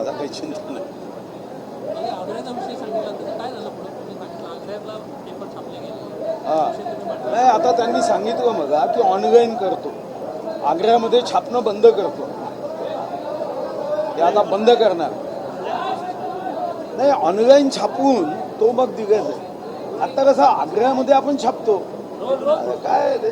माझा काही चिंता नाही. नाही, आता त्यांनी सांगितलं मग की ऑनलाईन करतो, आग्र्यामध्ये छापणं बंद करतो, ते आता बंद करणार नाही. ऑनलाईन छापून तो मग दिगायचं. आता कसं आग्र्यामध्ये आपण छापतो काय ते.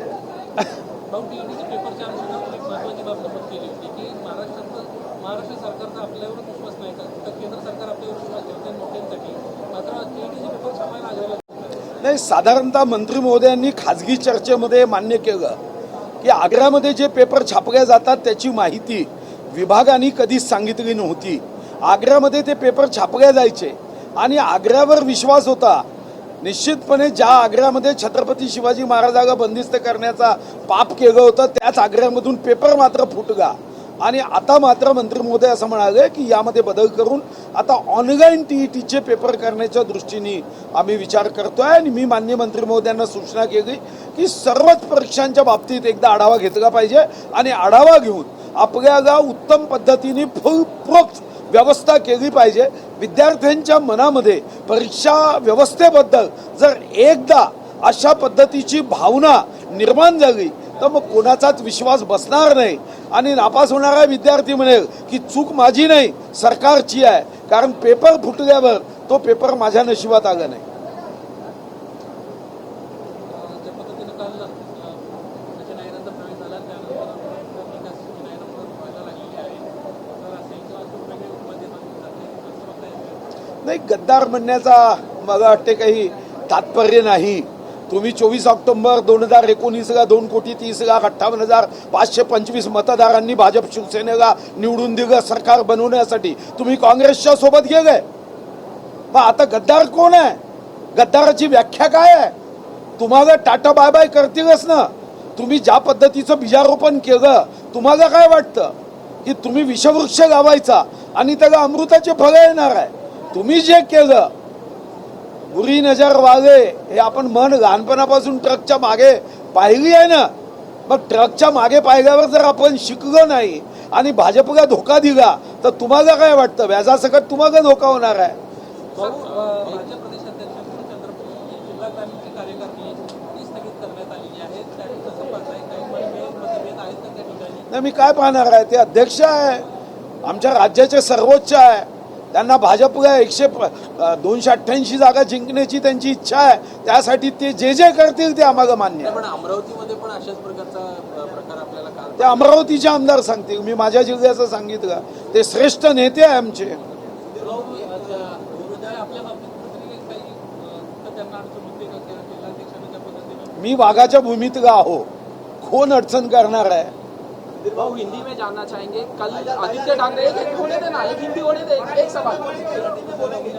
महाराष्ट्र सरकारचा आपल्यावर विश्वास नाही का, केंद्र सरकार आपल्यावर विश्वास ठेवते नोकऱ्यांसाठी, मात्र टीईटीचे पेपर छापायला आग्रह नाही. साधारणतः मंत्री महोदयांनी खाजगी चर्चेमध्ये मान्य केलं की आग्र्यामध्ये जे पेपर छापले जातात त्याची माहिती विभागाने कधीच सांगितली नव्हती. आग्र्यामध्ये ते पेपर छापले जायचे आणि आग्र्यावर विश्वास होता. निश्चितपणे ज्या आग्र्यामध्ये छत्रपती शिवाजी महाराजांना बंदिस्त करण्याचा पाप केलं होतं त्याच आग्र्यामधून पेपर मात्र फुटला. आणि आता मात्र मंत्री महोदय असं म्हणाले की यामध्ये बदल करून आता ऑनलाईन टीईटीचे पेपर करण्याच्या दृष्टीने आम्ही विचार करतोय. आणि मी माननीय मंत्री महोदयांना सूचना केली की सर्वच परीक्षांच्या बाबतीत एकदा आढावा घेतला पाहिजे आणि आढावा घेऊन आपल्याला उत्तम पद्धतीने फुलप्रूफ व्यवस्था केली पाहिजे. विद्यार्थ्यांच्या मनामध्ये परीक्षा व्यवस्थेबद्दल जर एकदा अशा पद्धतीची भावना निर्माण झाली तर मग कोणाचाच विश्वास बसणार नाही आणि नापास होणारा विद्यार्थी म्हणेल की चूक माझी नाही सरकारची आहे, कारण पेपर फुटल्यावर तो पेपर माझ्या नशिबात आला नाही. नाही, गद्दार म्हणण्याचा मला वाटते काही तात्पर्य नाही. तुम्ही 24 ऑक्टोबर 2019ला 2,30,58,525 मतदारांनी भाजप शिवसेनेला निवडून दिलं सरकार बनवण्यासाठी. तुम्ही काँग्रेसच्या सोबत गेले. मग आता गद्दार कोण आहे? गद्दाराची व्याख्या काय आहे? तुम्हाला टाटा बाय बाय करतीलच ना. तुम्ही ज्या पद्धतीचं बीजारोपण केलं, तुम्हाला काय वाटतं की तुम्ही विषवृक्ष लावायचा आणि त्याला अमृताचे फळ येणार आहे? तुम्ही जे केलं बुरी नजर वागे हे आपण मन लहानपणापासून ट्रकच्या मागे पाहिली आहे ना. मग ट्रकच्या मागे पाहिल्यावर जर आपण शिकलो नाही आणि भाजपला धोका दिला तर तुम्हाला काय वाटतं? व्याजासकट तुम्हाला धोका होणार आहे. नाही, मी काय पाहणार आहे? ते अध्यक्ष आहे, आमच्या राज्याचे सर्वोच्च आहे. त्यांना भाजपला 288 जागा जिंकण्याची त्यांची इच्छा आहे. त्यासाठी ते जे जे करतील ते आम्हाला मान्य आहे. पण अमरावतीमध्ये पण अशाच प्रकारचा प्रकार आपल्याला ते अमरावतीचे आमदार सांगतील. मी माझ्या जिल्ह्याचं सांगितलं. ते श्रेष्ठ नेते आहे आमचे. मी वाघाच्या भूमीतला आहो, कोण अडचण करणार आहे? भाऊ हिंदी में जानना चाहेंगे, कल आदित्य ठाकरे होने देना, एक हिंदी होने दे, एक सवाल 2025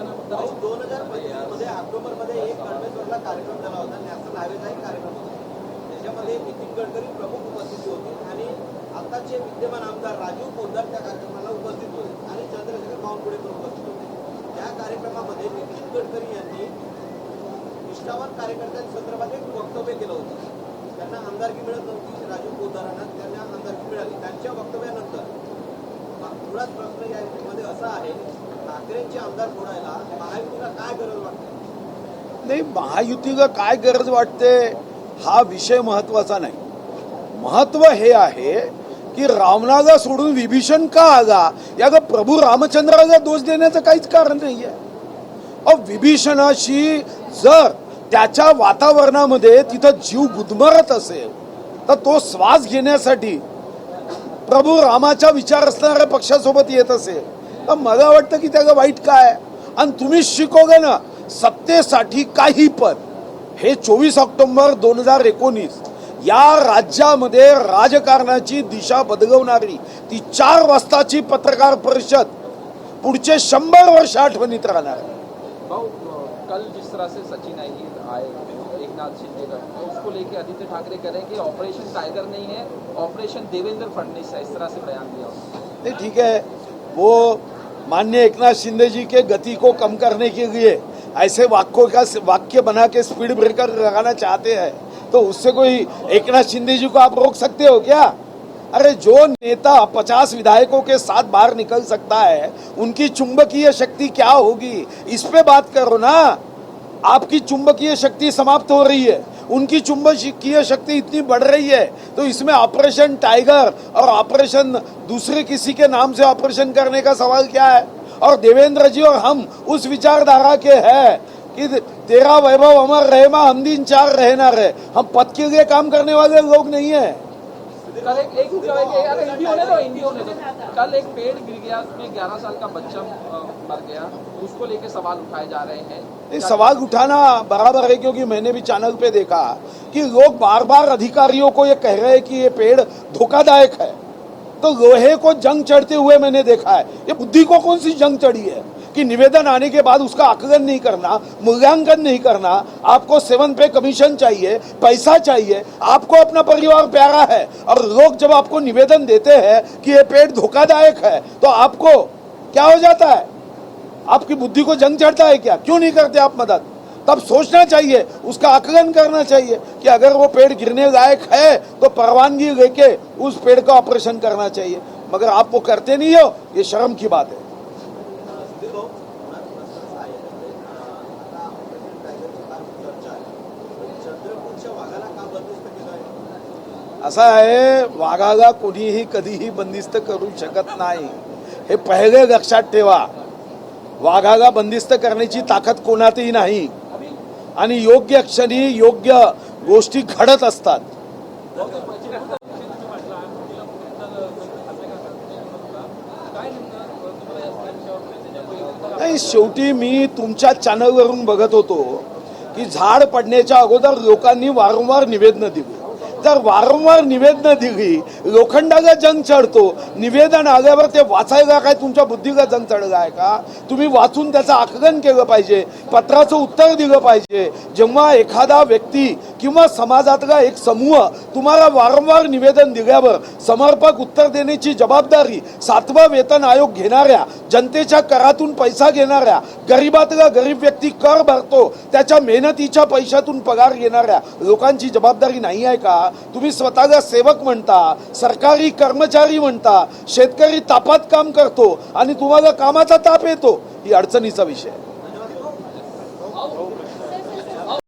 ऑक्टोबर मध्ये एक कळमेश्वरला कार्यक्रम झाला होता, नॅशनल हायवेचा एक कार्यक्रम होता. त्याच्यामध्ये नितीन गडकरी प्रमुख उपस्थित होते आणि आताचे विद्यमान आमदार राजीव पोद्दार त्या कार्यक्रमाला उपस्थित होते आणि चंद्रशेखर बावनकुळे पण उपस्थित होते. त्या कार्यक्रमामध्ये नितीन गडकरी यांनी निष्ठावान कार्यकर्त्यांसंदर्भात एक वक्तव्य केलं होतं. त्यांना आमदारकी मिळत नव्हती, राजीव पोद्दारांना त्यांना आमदारकी मिळाली. त्यांच्या वक्तव्यानंतर थोडाच प्रश्न यामध्ये असा आहे, ठाकरेंचे आमदार फोडायला महायुतीला काय गरज वाटते? नाही, महायुतीला काय गरज वाटते हा विषय महत्वाचा नाही. महत्व हे आहे की रावणाला सोडून विभीषण का आला, याला प्रभू रामचंद्राला दोष देण्याचं काहीच कारण नाही आहे. विभीषणाशी जर त्याच्या वातावरणामध्ये तिथं जीव गुदमरत असेल तर तो श्वास घेण्यासाठी प्रभू रामाचा विचार असणाऱ्या पक्षासोबत येत असेल तर मला वाटतं की त्याला वाईट काय. आणि तुम्ही शिकवलं ना सत्तेसाठी काही पण. हे 24 ऑक्टोबर 2019 या राज्यामध्ये राजकारणाची दिशा बदलवणारी ती 4 वाजताची पत्रकार परिषद पुढचे 100 वर्ष आठवणीत राहणार. भाऊ कल जिस तरह से सचिन अहिर आए एकनाथ शिंदे का, तो उसको लेके आदित्य ठाकरे कह रहे हैं कि ऑपरेशन टाइगर नहीं है, ऑपरेशन देवेंद्र फडणवीस है, इस तरह से बयान दिया. नहीं, ठीक है, वो माननीय एकनाथ शिंदे जी के गति को कम करने के लिए ऐसे वाक्य बना के स्पीड ब्रेकर लगाना चाहते हैं तो उससे कोई एकनाथ शिंदे जी को आप रोक सकते हो क्या? अरे जो नेता 50 विधायकों के साथ बाहर निकल सकता है, उनकी चुंबकीय शक्ति क्या होगी, इस पे बात करो ना। आपकी चुंबकीय शक्ति समाप्त हो रही है, उनकी चुंबकीय शक्ति इतनी बढ़ रही है, तो इसमें ऑपरेशन टाइगर और ऑपरेशन दूसरे किसी के नाम से ऑपरेशन करने का सवाल क्या है। और देवेंद्र जी और हम उस विचारधारा के हैं कि तेरा वैभव अमर रहे मां, हम दिन चार रहे ना रहे। हम पद के लिए काम करने वाले लोग नहीं है। कल एक हिंदी होने दो। कल एक पेड़ गिर गया, उसमें 11 साल का बच्चा मर गया, उसको लेके सवाल उठाए जा रहे हैं। ये सवाल उठाना बराबर है, क्योंकि मैंने भी चैनल पे देखा कि लोग बार बार अधिकारियों को ये कह रहे हैं कि ये पेड़ धोखादायक है, तो लोहे को जंग चढ़ते हुए मैंने देखा है। ये बुद्धि को कौन सी जंग चढ़ी है कि निवेदन आने के बाद उसका आकलन नहीं करना, मूल्यांकन नहीं करना। आपको 7 पे कमीशन चाहिए, पैसा चाहिए, आपको अपना परिवार प्यारा है, और लोग जब आपको निवेदन देते हैं कि ये पेड़ धोखादायक है, तो आपको क्या हो जाता है? आपकी बुद्धि को जंग चढ़ता है क्या? क्यों नहीं करते आप मदद? तब सोचना चाहिए, उसका आकलन करना चाहिए कि अगर वो पेड़ गिरने लायक है तो परवानगी लेके उस पेड़ का ऑपरेशन करना चाहिए। मगर आप वो करते नहीं हो, ये शर्म की बात है। असं आहे, वाघाला कोणीही कधीही बंदिस्त करू शकत नाही, हे पहिले लक्षात ठेवा। वाघाला बंदिस्त करण्याची ताकद कोणातही नाही, आणि योग्य क्षणी योग्य गोष्टी घडत असतात। नाही, शेवटी मी तुमच्या चॅनलवरून बघत होतो की झाड पडण्याच्या अगोदर लोकांनी वारंवार निवेदनं दिली। जर वारंवार निवेदनं दिली, लोखंडाला जंग चढतो, निवेदन आल्यावर ते वाचायला काय तुमच्या बुद्धीला जंग चढला आहे का? तुम्ही वाचून त्याचं आकलन केलं पाहिजे, पत्राचं उत्तर दिलं पाहिजे। जेव्हा एखादा व्यक्ती किंवा समाजातला एक समूह तुम्हाला वारंवार निवेदन दिल्यावर समर्पक उत्तर देण्याची जबाबदारी 7वा वेतन आयोग घेणाऱ्या, जनतेच्या करातून पैसा घेणाऱ्या, गरीबातला गरीब व्यक्ती कर भरतो, त्याच्या मेहनतीच्या पैशातून पगार घेणाऱ्या लोकांची जबाबदारी नाही आहे का? तुम्ही स्वतःला सेवक म्हणता, सरकारी कर्मचारी म्हणता, शेतकरी तापात काम करतो आणि तुम्हाला कामाचा ताप येतो, ही अडचणीचा विषय आहे।